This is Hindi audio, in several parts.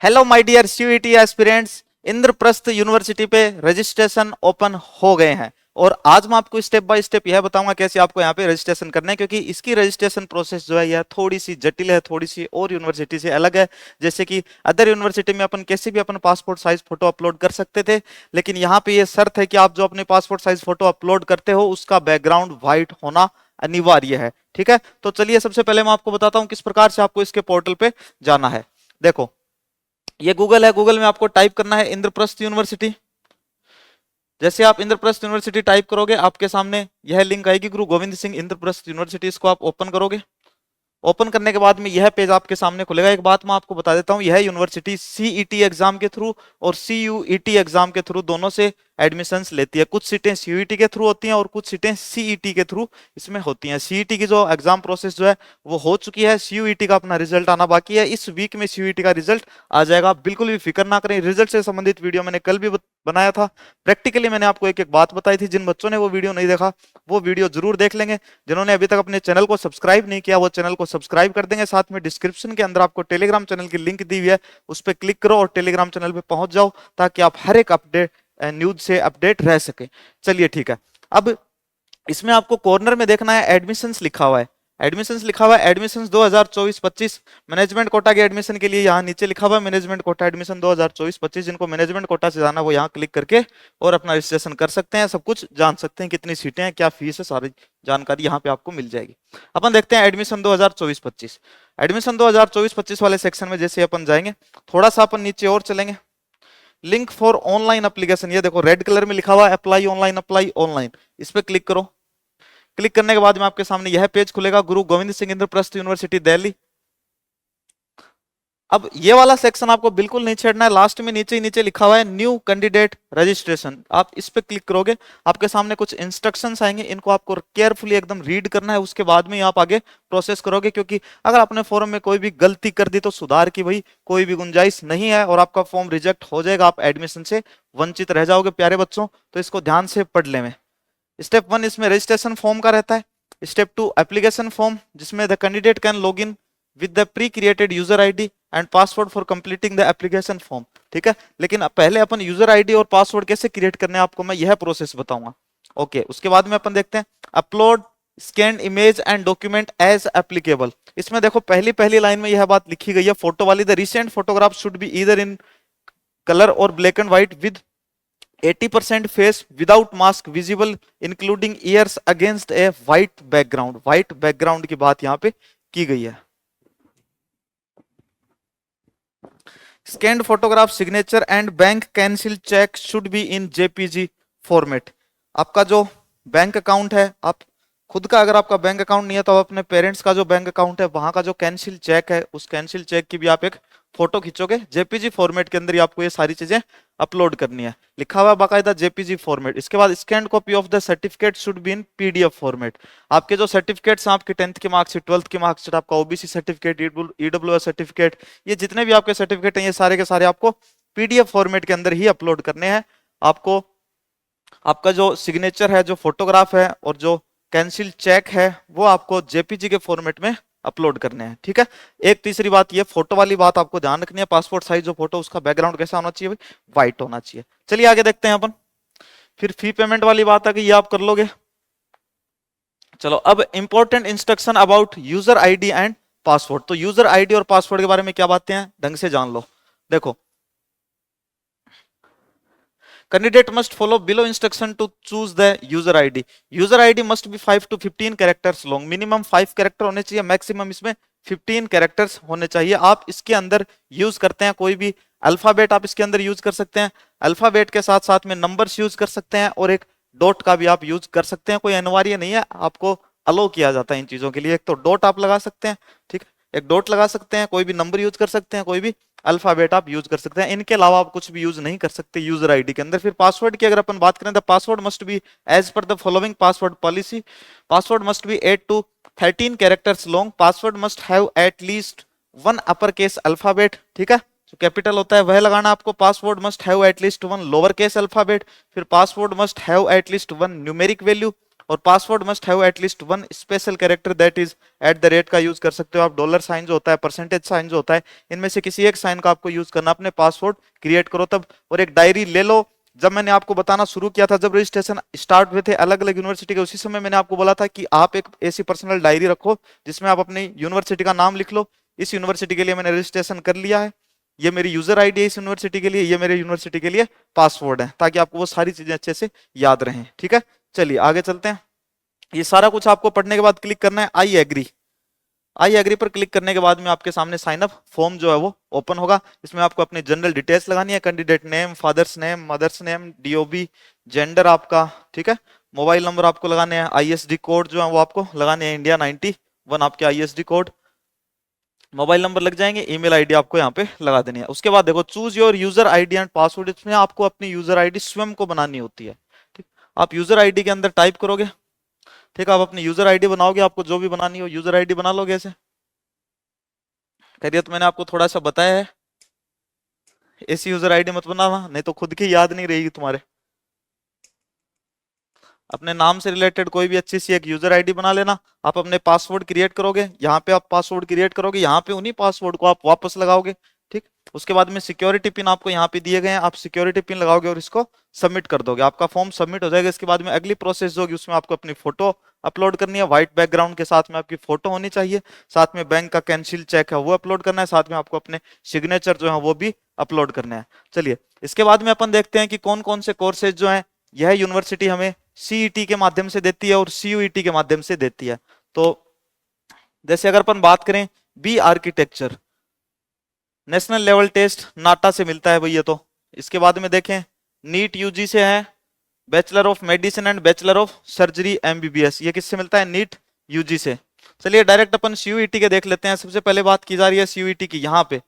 Hello my dear CUET aspirants, Indraprastha university पे रजिस्ट्रेशन ओपन हो गए हैं और आज मैं आपको स्टेप बाय स्टेप यह बताऊंगा कैसे आपको यहाँ पे रजिस्ट्रेशन करना है, क्योंकि इसकी रजिस्ट्रेशन प्रोसेस जो है यह थोड़ी सी जटिल है, थोड़ी सी और यूनिवर्सिटी से अलग है। जैसे कि अदर यूनिवर्सिटी में अपन कैसे भी अपन पासपोर्ट साइज फोटो अपलोड कर सकते थे, लेकिन यहाँ पे ये शर्त है कि आप जो अपने पासपोर्ट साइज फोटो अपलोड करते हो उसका बैकग्राउंड व्हाइट होना अनिवार्य है। ठीक है, तो चलिए सबसे पहले मैं आपको बताता हूँ किस प्रकार से आपको इसके पोर्टल पे जाना है। देखो, ये गूगल है, गूगल में आपको टाइप करना है इंद्रप्रस्थ यूनिवर्सिटी। जैसे आप इंद्रप्रस्थ यूनिवर्सिटी टाइप करोगे आपके सामने यह लिंक आएगी, गुरु गोविंद सिंह इंद्रप्रस्थ यूनिवर्सिटी। इसको आप ओपन करोगे। ओपन करने के बाद में यह पेज आपके सामने खुलेगा। एक बात मैं आपको बता देता हूं, यह यूनिवर्सिटी सीईटी एग्जाम के थ्रू और सीयूईटी एग्जाम के थ्रू दोनों से एडमिशंस लेती है। कुछ सीटें सीयूईटी के थ्रू होती हैं और कुछ सीटें सीईटी के थ्रू इसमें होती हैं। सीईटी की जो एग्जाम प्रोसेस जो है वो हो चुकी है, सीयूईटी का अपना रिजल्ट आना बाकी है। इस वीक में सीयूईटी का रिजल्ट आ जाएगा, बिल्कुल भी फिक्र ना करें। रिजल्ट से संबंधित वीडियो मैंने कल भी बनाया था। प्रैक्टिकली मैंने आपको एक एक बात बताई थी। जिन बच्चों ने वो वीडियो नहीं देखा वो वीडियो जरूर देख लेंगे। जिन्होंने अभी तक अपने चैनल को सब्सक्राइब नहीं किया वो चैनल को सब्सक्राइब कर देंगे। साथ में डिस्क्रिप्शन के अंदर आपको टेलीग्राम चैनल की लिंक दी हुई है, उस पर क्लिक करो और टेलीग्राम चैनल पे पहुंच जाओ ताकि आप हर एक अपडेट न्यूज से अपडेट रह सके। चलिए ठीक है, अब इसमें आपको कॉर्नर में देखना है एडमिशंस लिखा हुआ है। एडमिशंस लिखा हुआ है, एडमिशंस 2024-25 मैनेजमेंट कोटा के एडमिशन के लिए यहाँ नीचे लिखा हुआ है मैनेजमेंट कोटा एडमिशन 2024-25। जिनको मैनेजमेंट कोटा से जाना वो यहाँ क्लिक करके और अपना रजिस्ट्रेशन कर सकते हैं, सब कुछ जान सकते हैं, कितनी सीटें हैं, क्या फीस है, सारी जानकारी यहाँ पे आपको मिल जाएगी। अपन देखते हैं एडमिशन 2024-25। एडमिशन 2024-25 वाले सेक्शन में जैसे अपन जाएंगे, थोड़ा सा अपन नीचे और चलेंगे। लिंक फॉर ऑनलाइन एप्लीकेशन, ये देखो रेड कलर में लिखा हुआ है अप्लाई ऑनलाइन, अप्लाई ऑनलाइन। इस पे क्लिक करो। क्लिक करने के बाद में आपके सामने यह पेज खुलेगा, गुरु गोविंद सिंह इंद्रप्रस्थ यूनिवर्सिटी दिल्ली। अब ये वाला सेक्शन आपको बिल्कुल नहीं छेड़ना है। लास्ट में नीचे ही नीचे लिखा हुआ है न्यू कैंडिडेट रजिस्ट्रेशन। आप इस पे क्लिक करोगे, आपके सामने कुछ इंस्ट्रक्शंस आएंगे, इनको आपको केयरफुली एकदम रीड करना है। उसके बाद में आप आगे प्रोसेस करोगे, क्योंकि अगर आपने फॉर्म में कोई भी गलती कर दी तो सुधार की भाई कोई भी गुंजाइश नहीं है और आपका फॉर्म रिजेक्ट हो जाएगा, आप एडमिशन से वंचित रह जाओगे प्यारे बच्चों। तो इसको ध्यान से पढ़ लें। स्टेप 1 इसमें रजिस्ट्रेशन फॉर्म का रहता है। स्टेप 2 एप्लीकेशन फॉर्म, जिसमें the candidate can log in with the pre created user ID and password for completing the application form. ठीक है, लेकिन पहले अपन यूजर आईडी और पासवर्ड कैसे क्रिएट करने हैं आपको मैं यह प्रोसेस बताऊंगा। ओके, उसके बाद में अपन देखते हैं upload scan image and document as applicable. इसमें देखो पहली पहली लाइन में यह बात लिखी गई है, फोटो वाली, the recent photograph should be either in colour or black and white with 80% face without mask visible including ears against a white background. White background की बात यहां पे की गई है। Scanned photograph signature and bank cancel cheque should be in JPG format. आपका जो बैंक अकाउंट है, आप खुद का अगर आपका बैंक अकाउंट नहीं है तो आप अपने पेरेंट्स का जो बैंक अकाउंट है वहां का जो कैंसिल चेक है उस कैंसिल चेक की भी आप एक फोटो खींचोगे। जेपीजी फॉर्मेट के अंदर ही आपको ये सारी चीजें अपलोड करनी है, लिखा हुआ बाकायदा जेपीजी फॉर्मेट। इसके बाद scan copy of the certificate should be in PDF format. आपके जो सर्टिफिकेट्स हैं, आपके 10th की मार्कशीट, 12th की मार्कशीट, आपका ओबीसी सर्टिफिकेट, ईडब्ल्यूएस सर्टिफिकेट, ये जितने भी आपके सर्टिफिकेट हैं ये सारे के सारे आपको पीडीएफ फॉर्मेट के अंदर ही अपलोड करने हैं। आपको आपका जो सिग्नेचर है, जो फोटोग्राफ है और जो कैंसिल चेक है वो आपको जेपीजी के फॉर्मेट में अपलोड करने हैं। ठीक है, एक तीसरी बात ये फोटो वाली बात आपको ध्यान रखनी है, पासपोर्ट साइज जो फोटो उसका बैकग्राउंड कैसा होना चाहिए, व्हाइट होना चाहिए। चलिए आगे देखते हैं अपन। फिर फी पेमेंट वाली बात है कि ये आप कर लोगे। चलो, अब important instruction about user ID and password. तो यूजर आईडी और पासवर्ड के बारे में क्या बातें हैं ढंग से जान लो। देखो, candidate must follow below instruction to choose the user id. user id must be 5 to 15 characters long. minimum 5 character होने चाहिए, maximum इसमें 15 characters होने चाहिए। आप इसके अंदर यूज करते हैं कोई भी अल्फाबेट, आप इसके अंदर यूज कर सकते हैं। अल्फाबेट के साथ साथ में नंबर्स यूज कर सकते हैं और एक डॉट का भी आप यूज कर सकते हैं। कोई अनिवार्य नहीं है, आपको अलो किया जाता है इन चीजों के लिए। एक तो डॉट आप लगा सकते हैं, ठीक है, एक डॉट लगा सकते हैं, कोई भी नंबर यूज कर सकते हैं, कोई भी अल्फाबेट आप यूज कर सकते हैं। इनके अलावा आप कुछ भी यूज नहीं कर सकते यूजर आईडी के अंदर। फिर पासवर्ड की अगर अपन बात करें तो password must be as per the following password policy. Password must be 8 to 13 characters long. Password must have at least 1 upper case alphabet. ठीक है, जो कैपिटल होता है वह लगाना आपको। Password must have at least 1 lower case alphabet. फिर password must have at least 1 numeric value और password must have at least one special character that is @ का यूज कर सकते हो आप, डॉलर साइन जो होता है, परसेंटेज साइन जो होता है, इनमें से किसी एक साइन का आपको यूज करना अपने पासवर्ड क्रिएट करो तब। और एक डायरी ले लो, जब मैंने आपको बताना शुरू किया था, जब रजिस्ट्रेशन स्टार्ट हुए थे अलग अलग यूनिवर्सिटी के, उसी समय मैंने आपको बोला था कि आप एक ऐसी पर्सनल डायरी रखो जिसमें आप अपनी यूनिवर्सिटी का नाम लिख लो। इस यूनिवर्सिटी के लिए मैंने रजिस्ट्रेशन कर लिया है, ये मेरी यूजर आईडी है इस यूनिवर्सिटी के लिए, ये मेरे यूनिवर्सिटी के लिए पासवर्ड है, ताकि आपको वो सारी चीजें अच्छे से याद रहें। ठीक है, चलिए आगे चलते हैं। ये सारा कुछ आपको पढ़ने के बाद क्लिक करना है आई एग्री। आई एग्री पर क्लिक करने के बाद में आपके सामने साइन अप फॉर्म जो है वो ओपन होगा। इसमें आपको अपनी जनरल डिटेल्स लगानी है, candidate name, father's name, mother's name, DOB, gender आपका, ठीक है, मोबाइल नंबर आपको लगाने हैं, आईएसडी कोड जो है वो आपको लगाने हैं, इंडिया 91 आपके आईएसडी कोड, मोबाइल नंबर लग जाएंगे, ईमेल आईडी आपको यहाँ पे लगा देनी है। उसके बाद देखो choose your user ID and password, इसमें आपको अपनी यूजर आईडी स्वयं को बनानी होती है। ठीक, आप यूजर आईडी के अंदर टाइप करोगे, ठीक है, आप अपनी यूजर आईडी बनाओगे, आपको जो भी बनानी हो यूजर आईडी बना लोगे ऐसे। खैरियत मैंने आपको थोड़ा सा बताया है, ऐसी यूजर आईडी मत बनाना, नहीं तो खुद की याद नहीं रहेगी तुम्हारे। अपने नाम से रिलेटेड कोई भी अच्छी सी एक यूजर आईडी बना लेना। आप अपने पासवर्ड क्रिएट करोगे, यहाँ पे आप पासवर्ड क्रिएट करोगे, यहाँ पे उन्हीं पासवर्ड को आप वापस लगाओगे। ठीक, उसके बाद में सिक्योरिटी पिन आपको यहाँ पे दिए गए हैं, आप सिक्योरिटी पिन लगाओगे और इसको सबमिट कर दोगे, आपका फॉर्म सबमिट हो जाएगा। इसके बाद में अगली प्रोसेस जो होगी उसमें आपको अपनी फोटो अपलोड करनी है, व्हाइट बैकग्राउंड के साथ में आपकी फोटो होनी चाहिए, साथ में बैंक का कैंसिल चेक है वो अपलोड करना है, साथ में आपको अपने सिग्नेचर जो है वो भी अपलोड करने हैं। चलिए इसके बाद में अपन देखते हैं कि कौन कौन से कोर्सेज जो है यह यूनिवर्सिटी हमें सीईटी के माध्यम से देती है और सीयूईटी के माध्यम से देती है। तो जैसे अगर अपन बात करें B architecture, national level test NATA से मिलता है भैया। तो इसके बाद में देखें नीट यूजी से है, bachelor of medicine and bachelor of surgery MBBS, ये किससे मिलता है? नीट यूजी से। चलिए डायरेक्ट अपन सीयूईटी के देख लेते हैं। सबसे पहले बात की जा रही है सीयूईटी की, यहाँ पे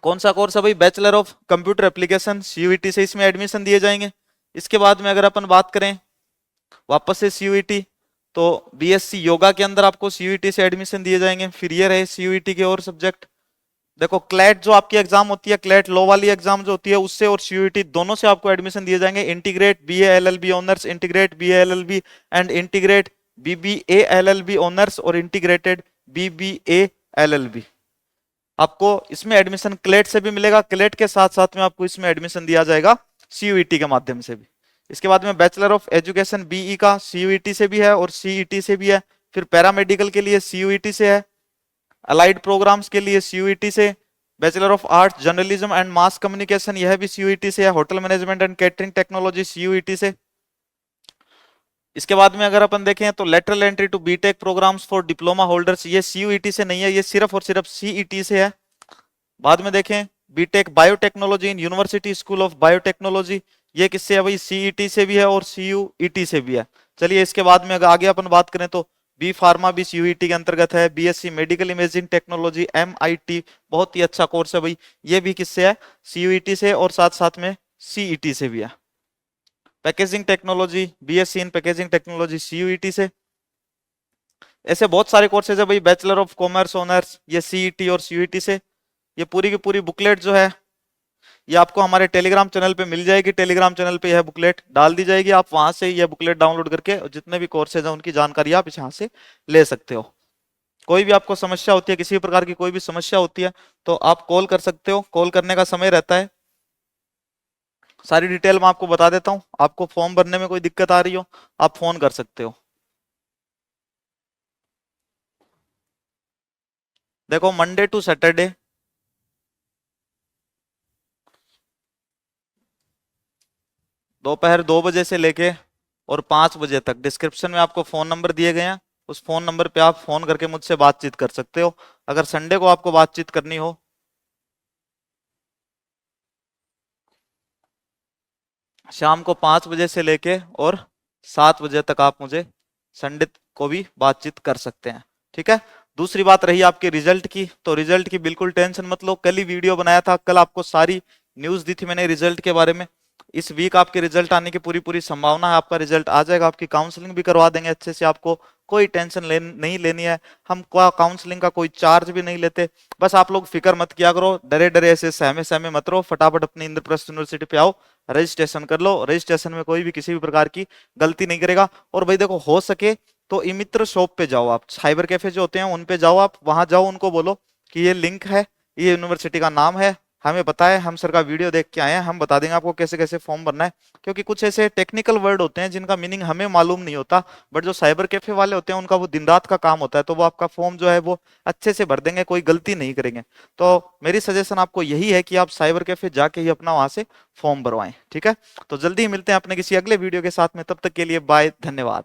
कौन सा कोर्स है भाई? Bachelor of computer application, CUET से इसमें एडमिशन दिए जाएंगे। इसके बाद में अगर अपन बात करें वापस से सीयूईटी, तो बीएससी योगा के अंदर आपको सीयूईटी से एडमिशन दिए जाएंगे। फिर ये रहे सीयूईटी के और सब्जेक्ट, देखो क्लैट जो आपकी एग्जाम होती है, क्लैट लॉ वाली एग्जाम जो होती है, उससे और सीयूईटी दोनों से आपको एडमिशन दिए जाएंगे। Integrate BA LLB honours, integrate BA LLB and integrate BBA LLB honours और इंटीग्रेटेड बीबीए एलएलबी, आपको इसमें एडमिशन क्लेट से भी मिलेगा। क्लेट के साथ साथ में आपको इसमें एडमिशन दिया जाएगा सीयूईटी के माध्यम से भी। इसके बाद में बैचलर ऑफ एजुकेशन बीई का सीयूईटी से भी है और सीईटी से भी है। फिर पैरामेडिकल के लिए सीयूईटी से है, अलाइड प्रोग्राम्स के लिए सीयूईटी से, bachelor of arts journalism and mass communication यह भी सीयूईटी से है, hotel management and catering technology CUET से। इसके बाद में अगर अपन देखें तो lateral entry to BTech programs for diploma holders, ये सीयूईटी से नहीं है, ये सिर्फ और सिर्फ सीईटी से है। बाद में देखें BTech biotechnology in university school of biotechnology, ये किससे है भाई? सीईटी से भी है और सीयूईटी से भी है। चलिए इसके बाद में अगर आगे अपन बात करें तो बी फार्मा भी सीयूईटी के अंतर्गत है। BSc medical imaging technology MIT, बहुत ही अच्छा कोर्स है भाई, ये भी किससे है? सीयूईटी से और साथ साथ में सीईटी से भी है। Packaging technology, BSc in packaging technology CUET से। ऐसे बहुत सारे कोर्सेज है भाई, बैचलर ऑफ कॉमर्स ऑनर्स, ये सीईटी और सीयूईटी से। ये पूरी की पूरी बुकलेट जो है ये आपको हमारे टेलीग्राम चैनल पे मिल जाएगी। टेलीग्राम चैनल पे यह बुकलेट डाल दी जाएगी, आप वहां से यह बुकलेट डाउनलोड करके जितने भी कोर्सेज हैं उनकी जानकारी आप यहाँ से ले सकते हो। कोई भी आपको समस्या होती है, किसी प्रकार की कोई भी समस्या होती है तो आप कॉल कर सकते हो। कॉल करने का समय रहता है, सारी डिटेल मैं आपको बता देता हूँ। आपको फॉर्म भरने में कोई दिक्कत आ रही हो आप फोन कर सकते हो। देखो मंडे टू सैटरडे दोपहर 2 बजे से लेके और 5 बजे तक डिस्क्रिप्शन में आपको फोन नंबर दिए गए हैं, उस फोन नंबर पे आप फोन करके मुझसे बातचीत कर सकते हो। अगर संडे को आपको बातचीत करनी हो शाम को 5 बजे से लेके और 7 बजे तक आप मुझे संडे को भी बातचीत कर सकते हैं। ठीक है, दूसरी बात रही आपके रिजल्ट की, तो रिजल्ट की बिल्कुल टेंशन मत लो। कल ही वीडियो बनाया था, कल आपको सारी न्यूज दी थी मैंने रिजल्ट के बारे में। इस वीक आपके रिजल्ट आने की पूरी पूरी संभावना है, आपका रिजल्ट आ जाएगा। आपकी काउंसलिंग भी करवा देंगे अच्छे से, आपको कोई टेंशन नहीं लेनी है। हम काउंसलिंग का कोई चार्ज भी नहीं लेते। बस आप लोग फिक्र मत किया करो, डरे डरे ऐसे सहमे सहमे मत रहो, फटाफट अपनी इंद्रप्रस्थ यूनिवर्सिटी पे आओ, रजिस्ट्रेशन कर लो। रजिस्ट्रेशन में कोई भी किसी भी प्रकार की गलती नहीं करेगा। और भाई देखो, हो सके तो इमित्र शॉप पे जाओ, आप साइबर कैफे जो होते हैं उन पे जाओ, आप वहां जाओ, उनको बोलो कि ये लिंक है, ये यूनिवर्सिटी का नाम है, हमें पता है, हम सर का वीडियो देख के आए हैं, हम बता देंगे आपको कैसे कैसे फॉर्म भरना है। क्योंकि कुछ ऐसे टेक्निकल वर्ड होते हैं जिनका मीनिंग हमें मालूम नहीं होता, बट जो साइबर कैफे वाले होते हैं उनका वो दिन रात का काम होता है, तो वो आपका फॉर्म जो है वो अच्छे से भर देंगे, कोई गलती नहीं करेंगे। तो मेरी सजेशन आपको यही है कि आप साइबर कैफे जाके ही अपना वहां से फॉर्म भरवाएं। ठीक है, तो जल्दी ही मिलते हैं अपने किसी अगले वीडियो के साथ में, तब तक के लिए बाय, धन्यवाद।